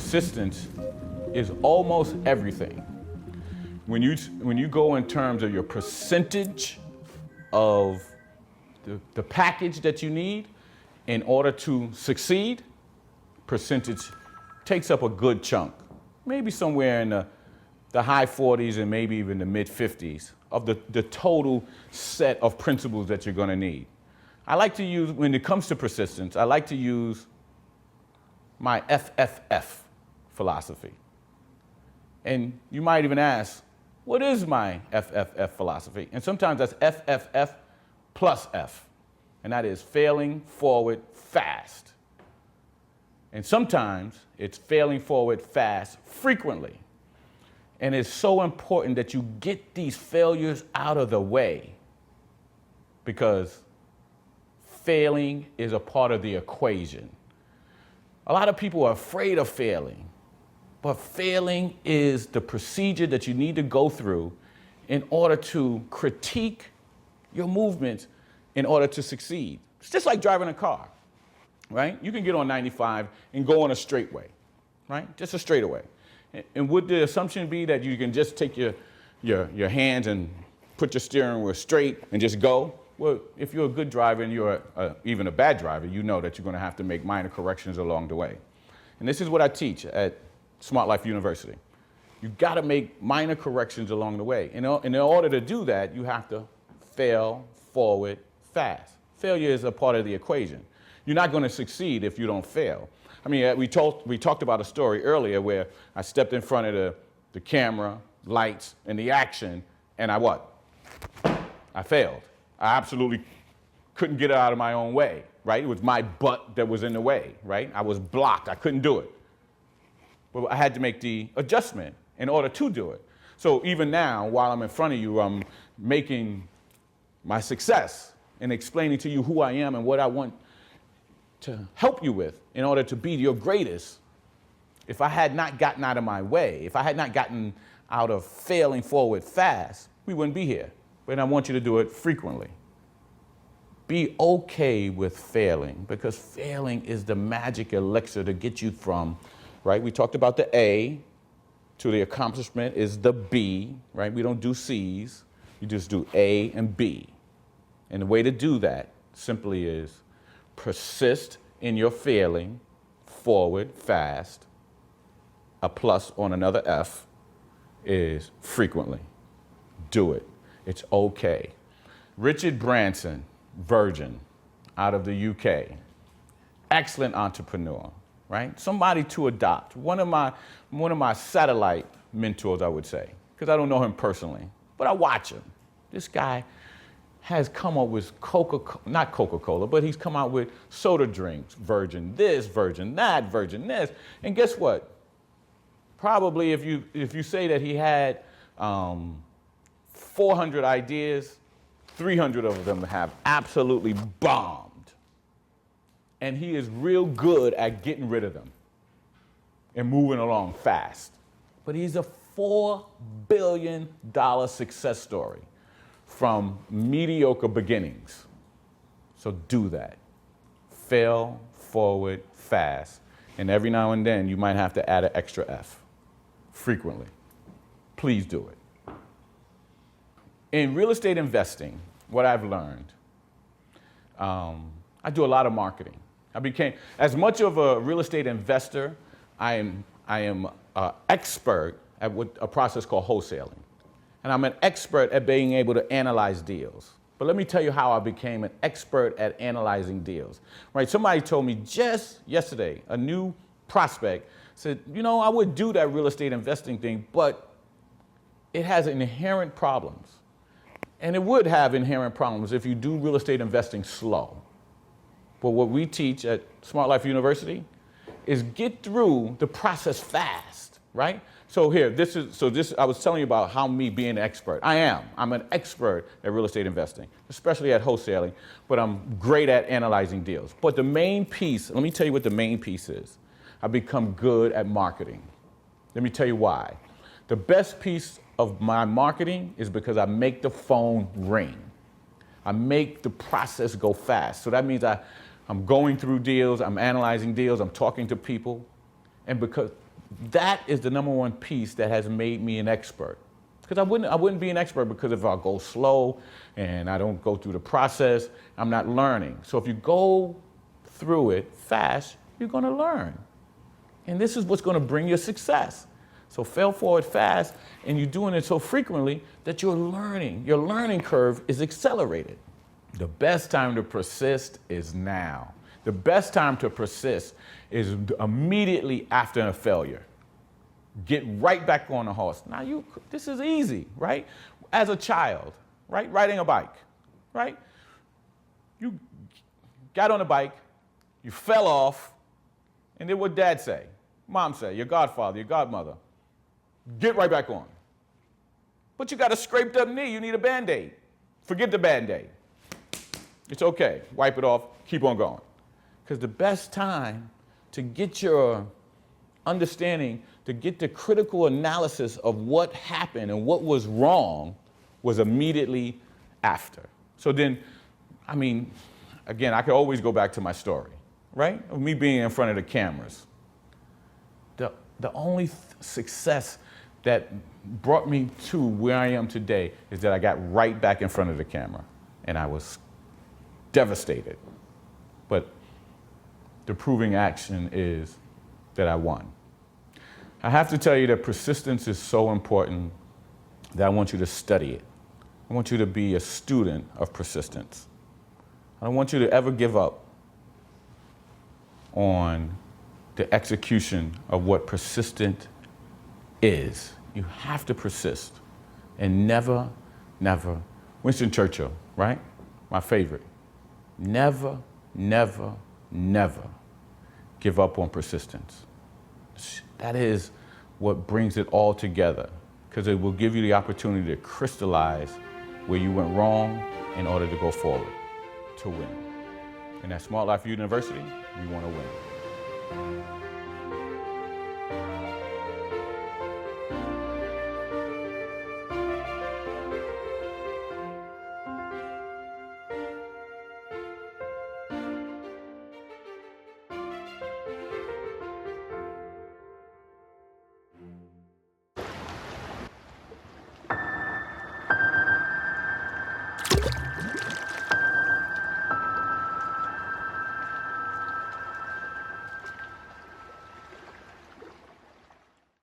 persistence is almost everything. When you go in terms of your percentage of the package that you need in order to succeed, percentage takes up a good chunk, maybe somewhere in the high 40s and maybe even the mid 50s of the total set of principles that you're going to need. I like to use, when it comes to persistence, I like to use my FFF philosophy. And you might even ask, what is my FFF philosophy? And sometimes that's FFF plus F, and that is failing forward fast. And sometimes it's failing forward fast frequently. And it's so important that you get these failures out of the way, because failing is a part of the equation. A lot of people are afraid of failing, but failing is the procedure that you need to go through in order to critique your movements in order to succeed. It's just like driving a car, right? You can get on 95 and go on a straightaway, right? Just a straightaway. And would the assumption be that you can just take your hands and put your steering wheel straight and just go? Well, if you're a good driver and you're even a bad driver, you know that you're going to have to make minor corrections along the way. And this is what I teach at Smart Life University. You got to make minor corrections along the way. And in order to do that, you have to fail forward fast. Failure is a part of the equation. You're not going to succeed if you don't fail. I mean, we talked about a story earlier where I stepped in front of the camera, lights, and the action, and I failed. I absolutely couldn't get it out of my own way, right? It was my butt that was in the way, right? I was blocked. I couldn't do it. But I had to make the adjustment in order to do it. So even now, while I'm in front of you, I'm making my success and explaining to you who I am and what I want to help you with in order to be your greatest. If I had not gotten out of my way, if I had not gotten out of failing forward fast, we wouldn't be here. But I want you to do it frequently. Be okay with failing, because failing is the magic elixir to get you from, right? We talked about the A to the accomplishment is the B, right? We don't do C's. You just do A and B. And the way to do that simply is persist in your failing forward fast. A plus on another F is frequently. Do it. It's okay. Richard Branson, Virgin, out of the UK. Excellent entrepreneur, right? Somebody to adopt. One of my satellite mentors, I would say, because I don't know him personally, but I watch him. This guy has come up with not Coca-Cola, but he's come out with soda drinks, Virgin this, Virgin that, Virgin this. And guess what? Probably if you say that he had 400 ideas, 300 of them have absolutely bombed. And he is real good at getting rid of them and moving along fast. But he's a $4 billion success story from mediocre beginnings. So do that. Fail forward fast. And every now and then you might have to add an extra F. Frequently. Please do it. In real estate investing, what I've learned, I do a lot of marketing. I became, as much of a real estate investor, I am an expert at a process called wholesaling. And I'm an expert at being able to analyze deals. But let me tell you how I became an expert at analyzing deals. Right? Somebody told me just yesterday, a new prospect said, I would do that real estate investing thing, but it has inherent problems. And it would have inherent problems if you do real estate investing slow. But what we teach at Smart Life University is get through the process fast, right? So here, I was telling you about how me being an expert. I'm an expert at real estate investing, especially at wholesaling, but I'm great at analyzing deals. But the main piece, let me tell you what the main piece is. I've become good at marketing. Let me tell you why. The best piece of my marketing is because I make the phone ring. I make the process go fast. So that means I'm going through deals, I'm analyzing deals, I'm talking to people. And because that is the number one piece that has made me an expert. Because I wouldn't be an expert because if I go slow and I don't go through the process, I'm not learning. So if you go through it fast, you're going to learn. And this is what's going to bring you success. So fail forward fast, and you're doing it so frequently that you're learning. Your learning curve is accelerated. The best time to persist is now. The best time to persist is immediately after a failure. Get right back on the horse. Now this is easy, right? As a child, right? Riding a bike, right? You got on a bike, you fell off, and then what dad say? Mom say, your godfather, your godmother, get right back on. But you got a scraped up knee, you need a Band-Aid. Forget the Band-Aid. It's okay, wipe it off, keep on going. Because the best time to get your understanding, to get the critical analysis of what happened and what was wrong was immediately after. So then, again, I could always go back to my story, right? Of me being in front of the cameras. The only success that brought me to where I am today is that I got right back in front of the camera and I was devastated. But the proving action is that I won. I have to tell you that persistence is so important that I want you to study it. I want you to be a student of persistence. I don't want you to ever give up on the execution of what persistent is. You have to persist and never, Winston Churchill, right? My favorite. Never, never give up on persistence. That is what brings it all together, because it will give you the opportunity to crystallize where you went wrong in order to go forward, to win. And at Smart Life University, we want to win.